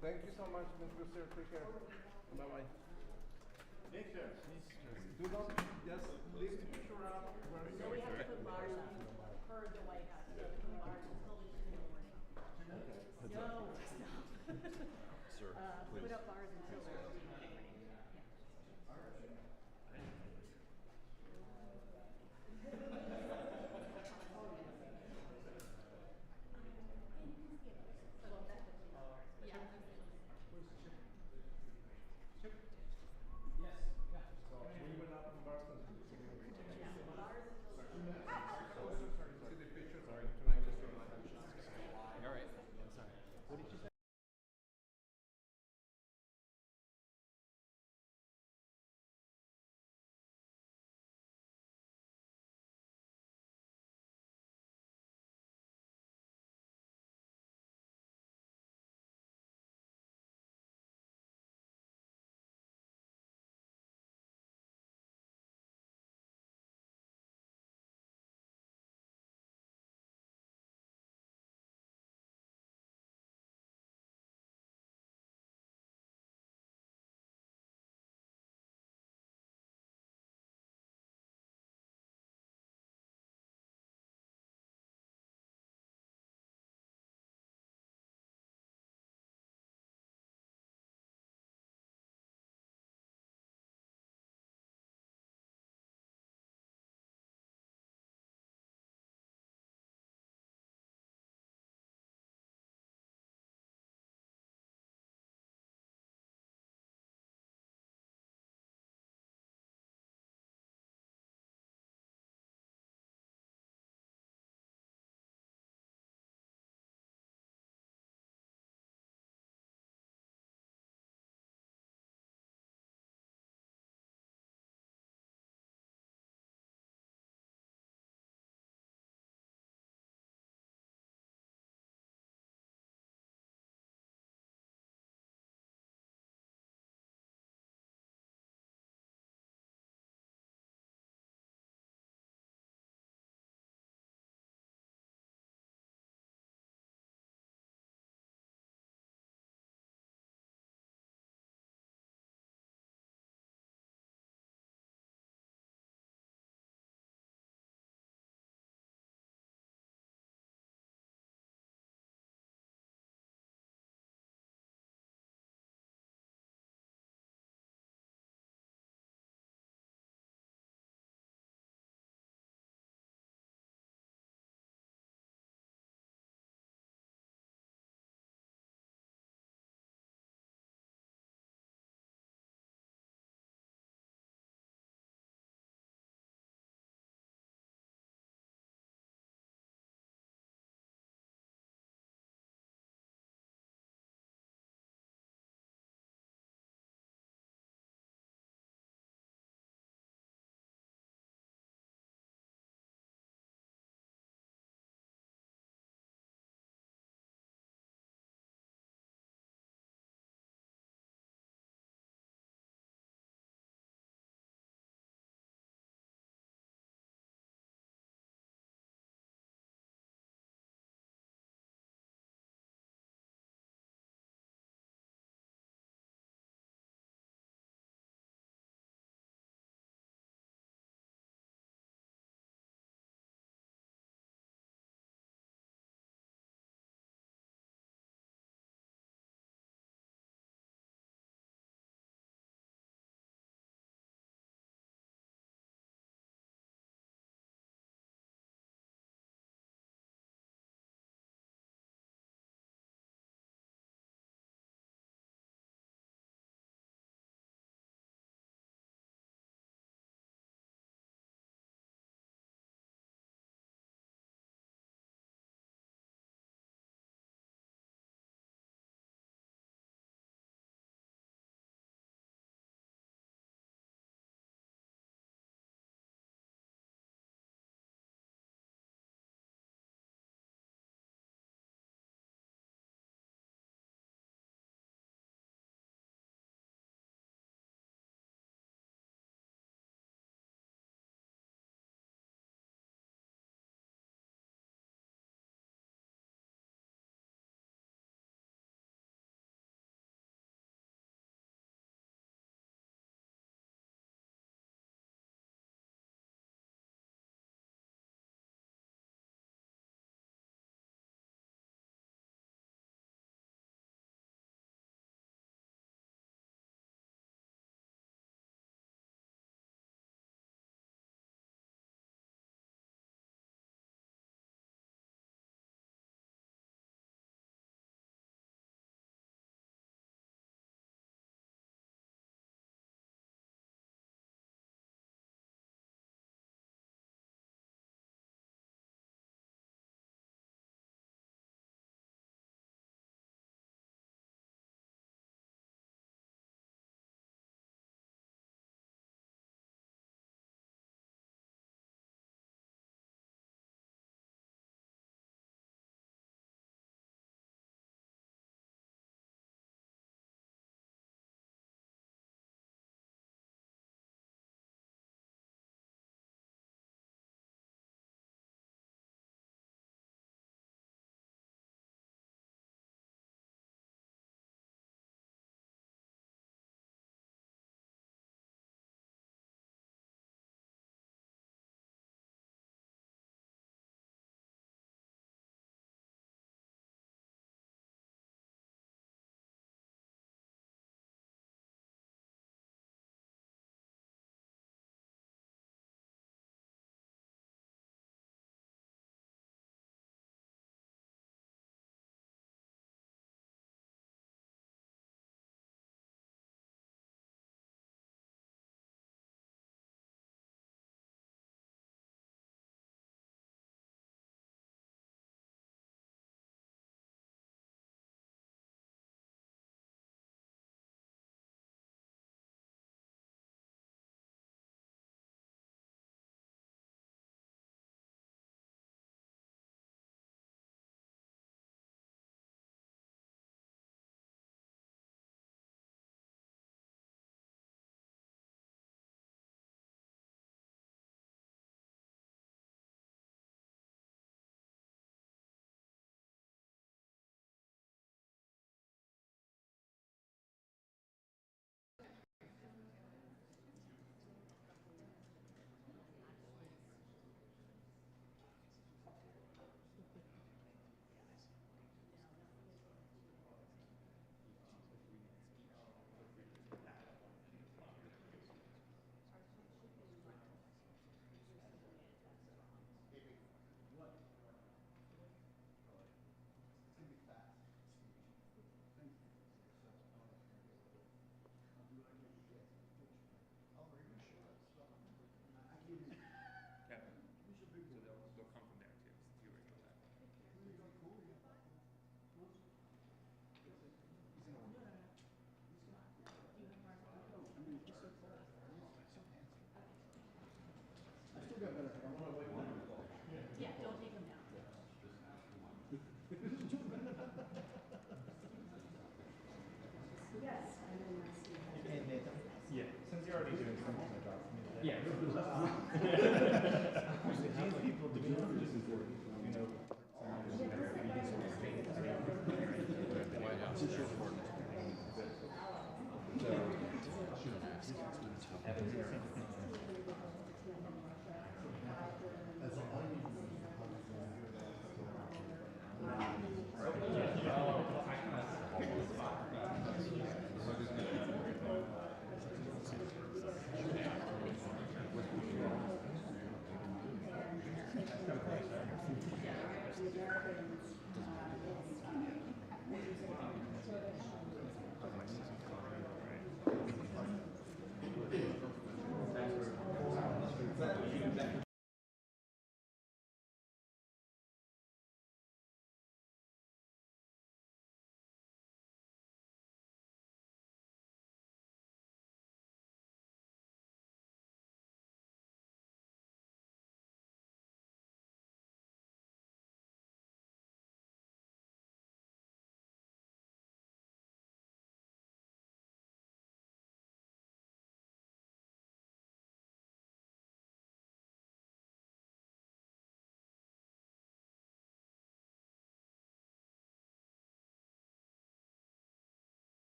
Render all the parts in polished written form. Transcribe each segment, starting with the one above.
Thank you so much, Mr. Sir. Take care. Bye bye. Do not just leave the picture out where you So we have to put bars on per the White House. We have to put bars until the 2 in the morning. No, stop. Sir, Put please. up bars until the 2 in the morning. Well, definitely not bars. Yeah. So we went up in Boston. Yeah, bars until the 2 in the morning. See the picture? Sorry. Tonight just All right. I'm sorry. What did you say? Yeah.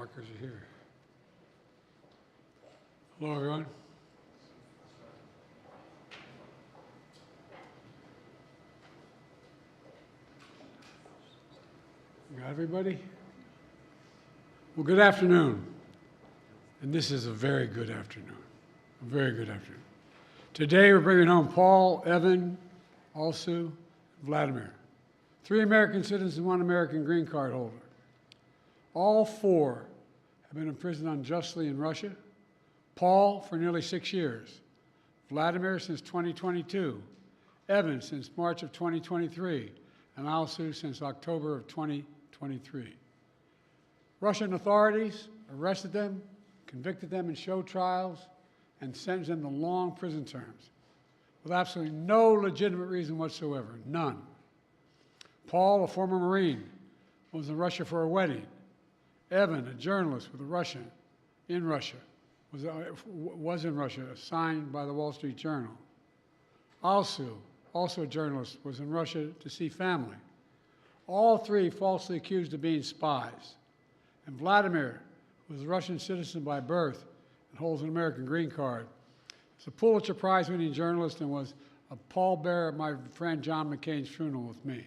markers are here. Hello, everyone. Got everybody? Well, good afternoon. And this is a very good afternoon. A very good afternoon. Today we're bringing home Paul, Evan, Alsu, Vladimir. 3 American citizens and 1 American green card holder. All 4 have been imprisoned unjustly in Russia. Paul for nearly 6 years. Vladimir since 2022. Evan since March of 2023. And Alsu since October of 2023. Russian authorities arrested them, convicted them in show trials, and sentenced them to long prison terms with absolutely no legitimate reason whatsoever, none. Paul, a former Marine, was in Russia for a wedding. Evan, a journalist with a Russian in Russia, was in Russia, assigned by the Wall Street Journal. Alsu, also a journalist, was in Russia to see family. All 3 falsely accused of being spies. And Vladimir, who was a Russian citizen by birth and holds an American green card, is a Pulitzer Prize-winning journalist and was a pallbearer at my friend John McCain's funeral with me.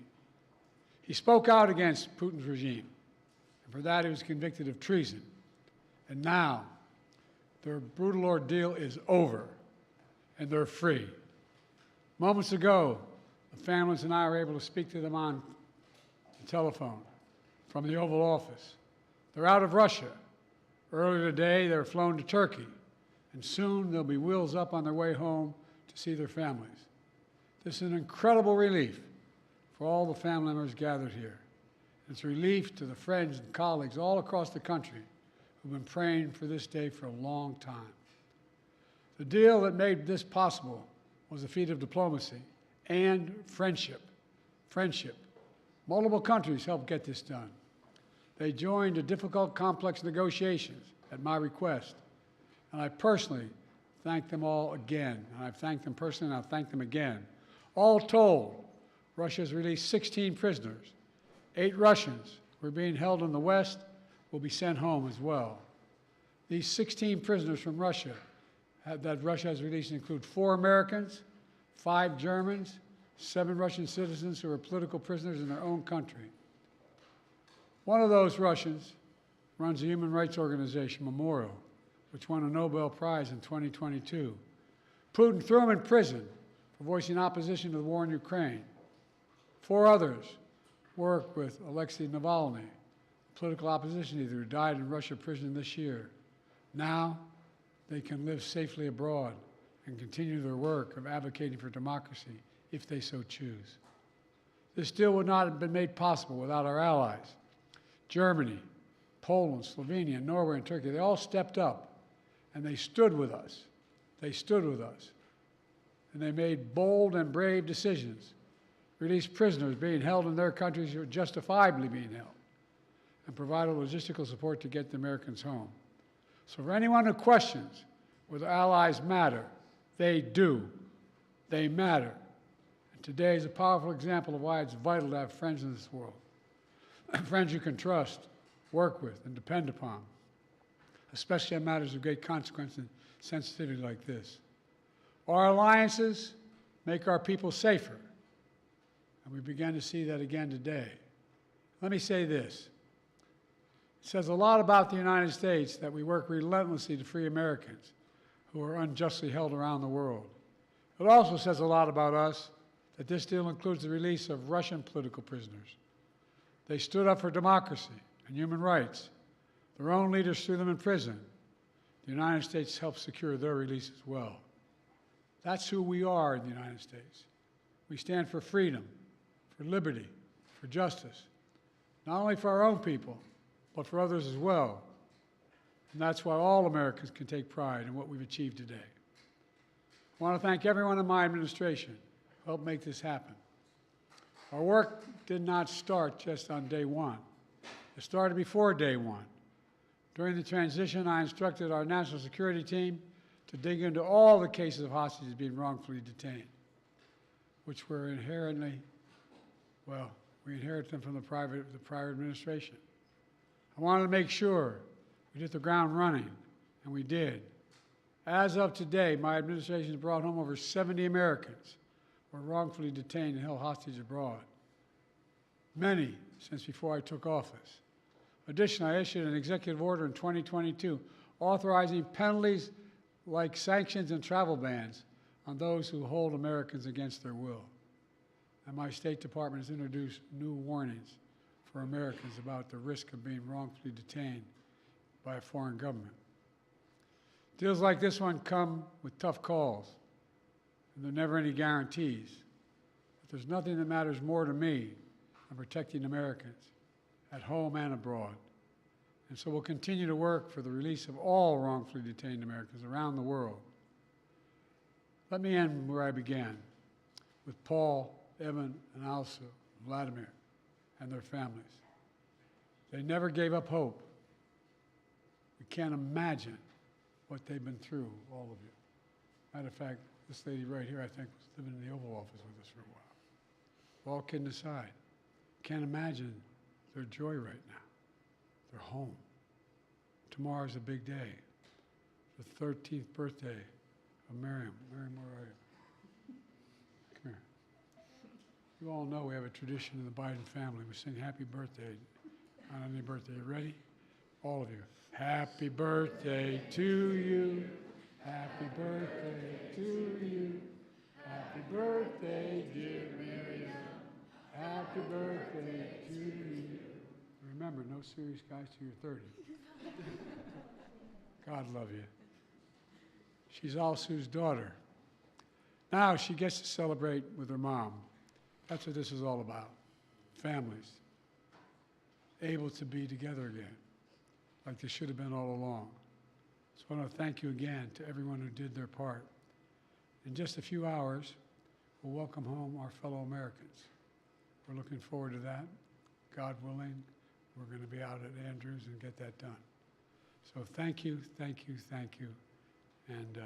He spoke out against Putin's regime, and for that he was convicted of treason. And now, their brutal ordeal is over, and they're free. Moments ago, the families and I were able to speak to them on the telephone from the Oval Office. They're out of Russia. Earlier today, they were flown to Turkey, and soon they'll be wheels up on their way home to see their families. This is an incredible relief for all the family members gathered here. It's a relief to the friends and colleagues all across the country who've been praying for this day for a long time. The deal that made this possible was a feat of diplomacy and friendship. Friendship. Multiple countries helped get this done. They joined a difficult, complex negotiations at my request. And I personally thank them all again. And I've thanked them personally, and I'll thank them again. All told, Russia has released 16 prisoners. 8 Russians who are being held in the West will be sent home as well. These 16 prisoners from Russia that Russia has released include 4 Americans, 5 Germans, 7 Russian citizens who are political prisoners in their own country. One of those Russians runs a human rights organization, Memorial, which won a Nobel Prize in 2022. Putin threw him in prison for voicing opposition to the war in Ukraine. 4 others work with Alexei Navalny, a political opposition leader who died in Russia prison this year. Now, they can live safely abroad and continue their work of advocating for democracy if they so choose. This deal would not have been made possible without our allies. Germany, Poland, Slovenia, Norway, and Turkey, they all stepped up, and they stood with us. They stood with us. And they made bold and brave decisions, released prisoners being held in their countries who were justifiably being held, and provided logistical support to get the Americans home. So for anyone who questions whether allies matter, they do. They matter. And today is a powerful example of why it's vital to have friends in this world. Friends you can trust, work with, and depend upon, especially on matters of great consequence and sensitivity like this. Our alliances make our people safer, and we began to see that again today. Let me say this. It says a lot about the United States that we work relentlessly to free Americans who are unjustly held around the world. It also says a lot about us that this deal includes the release of Russian political prisoners. They stood up for democracy and human rights. Their own leaders threw them in prison. The United States helped secure their release as well. That's who we are in the United States. We stand for freedom, for liberty, for justice, not only for our own people, but for others as well. And that's why all Americans can take pride in what we've achieved today. I want to thank everyone in my administration who helped make this happen. Our work did not start just on day one. It started before day one. During the transition, I instructed our national security team to dig into all the cases of hostages being wrongfully detained, which were inherently, well, we inherited them from the prior administration. I wanted to make sure We'd hit the ground running, and we did. As of today, my administration has brought home over 70 Americans who were wrongfully detained and held hostage abroad, many since before I took office. Additionally, I issued an executive order in 2022 authorizing penalties like sanctions and travel bans on those who hold Americans against their will. And my State Department has introduced new warnings for Americans about the risk of being wrongfully detained by a foreign government. Deals like this one come with tough calls, and there are never any guarantees. But there's nothing that matters more to me than protecting Americans at home and abroad. And so we'll continue to work for the release of all wrongfully detained Americans around the world. Let me end where I began, with Paul, Evan, and also Vladimir and their families. They never gave up hope. We can't imagine what they've been through, all of you. Matter of fact, this lady right here, I think, was living in the Oval Office with us for a while. All kidding aside, can't imagine their joy right now. They're home. Tomorrow's a big day, the 13th birthday of Miriam. Miriam, where are you? Come here. You all know we have a tradition in the Biden family. We sing happy birthday on any birthday. You ready? All of you. Happy birthday to you. Happy birthday to you. Happy birthday, dear Miriam. Happy birthday to you. Remember, no serious guys till you're 30. God love you. She's Alsu's daughter. Now she gets to celebrate with her mom. That's what this is all about. Families able to be together again, like they should have been all along. So I want to thank you again to everyone who did their part. In just a few hours, we'll welcome home our fellow Americans. We're looking forward to that. God willing, we're going to be out at Andrews and get that done. So thank you, thank you, thank you, and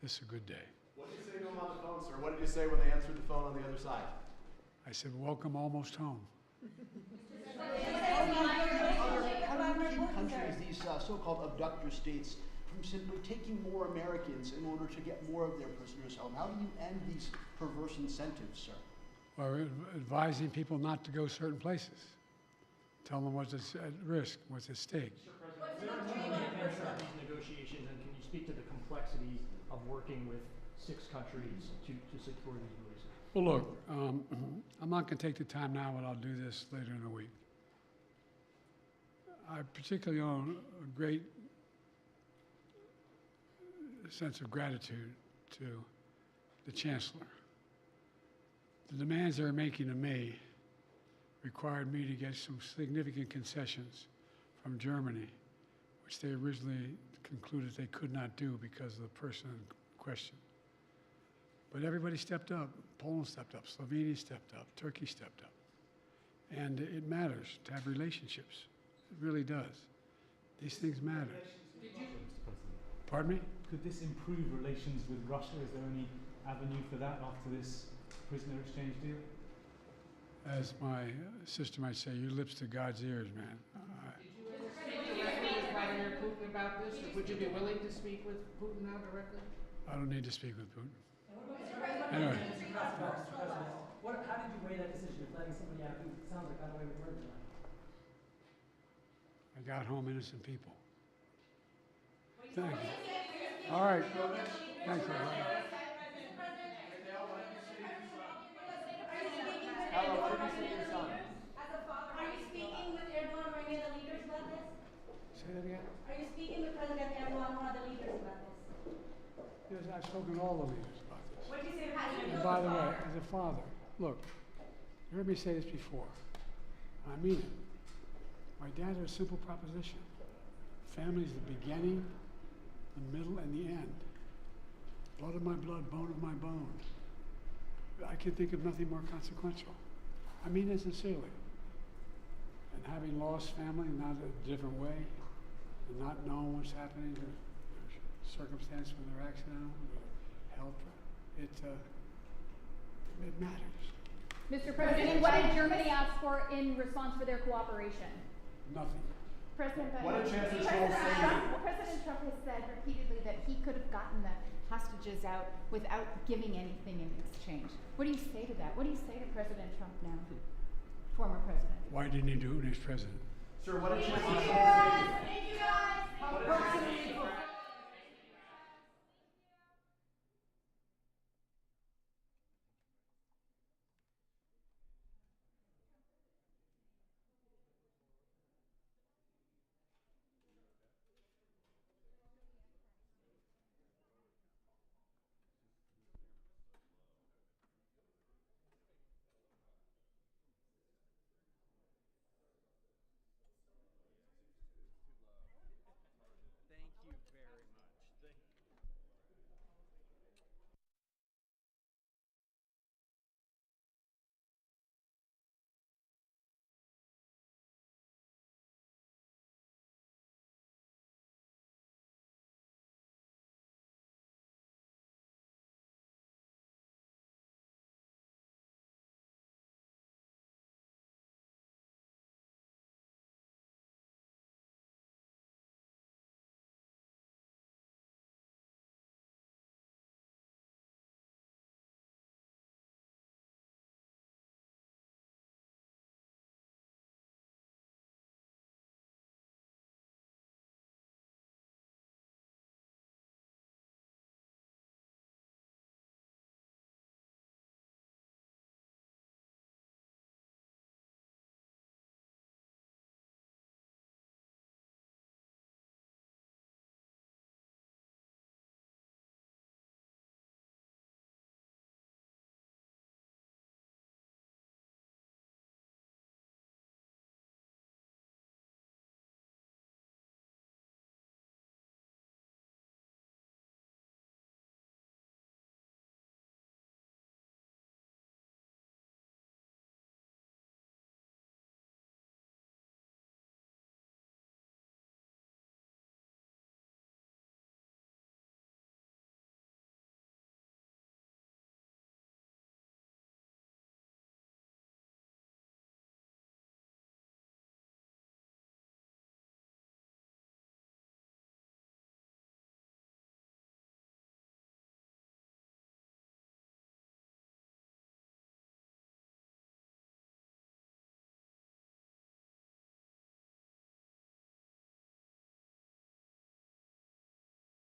this is a good day. What did you say to them on the phone, sir? What did you say when they answered the phone on the other side? I said, welcome almost home. How do you keep countries, these so-called abductor states, from simply taking more Americans in order to get more of their prisoners home? How do you end these perverse incentives, sir? Well, we're advising people not to go certain places. Tell them what's at risk, what's at stake. Mr. President, where do you enter these negotiations, and can you speak to the complexities of working with 6 countries to secure these releases? Well, look, I'm not going to take the time now, but I'll do this later in the week. I particularly own a great sense of gratitude to the Chancellor. The demands they were making of me required me to get some significant concessions from Germany, which they originally concluded they could not do because of the person in question. But everybody stepped up. Poland stepped up, Slovenia stepped up, Turkey stepped up. And it matters to have relationships. It really does. These things matter. Pardon me? Could this improve relations with Russia? Is there any avenue for that after this prisoner exchange deal? As my sister might say, your lips to God's ears, man. Did you ever speak with Vladimir Putin about this? Would you be willing to speak with Putin now directly? I don't need to speak with Putin. Anyway. How did you weigh that decision of letting somebody out who sounds like got away with murder tonight? I got home innocent people. Thank you. All right. Thanks, everybody. Are you speaking with Erdogan or any of the leaders about this? Say that again? Are you speaking with President Erdogan or other leaders about this? Yes, I've spoken to all the leaders about this. What did you say to And by the way, as a father, look, you heard me say this before. I mean it. My dad had a simple proposition. Family is the beginning, the middle, and the end. Blood of my blood, bone of my bone. I can think of nothing more consequential. I mean it sincerely. And having lost family, not a different way, and not knowing what's happening, their circumstance when they're accidental, health, it matters. Mr. President, what did Germany ask for in response for their cooperation? Nothing. President Biden. What did Chancellor Scholz say? President Trump has said repeatedly that he could have gotten the hostages out without giving anything in exchange. What do you say to that? What do you say to President Trump now, former president? Why didn't he do it when he was president? Sir, what did Chancellor Scholz say? Thank you guys. How personally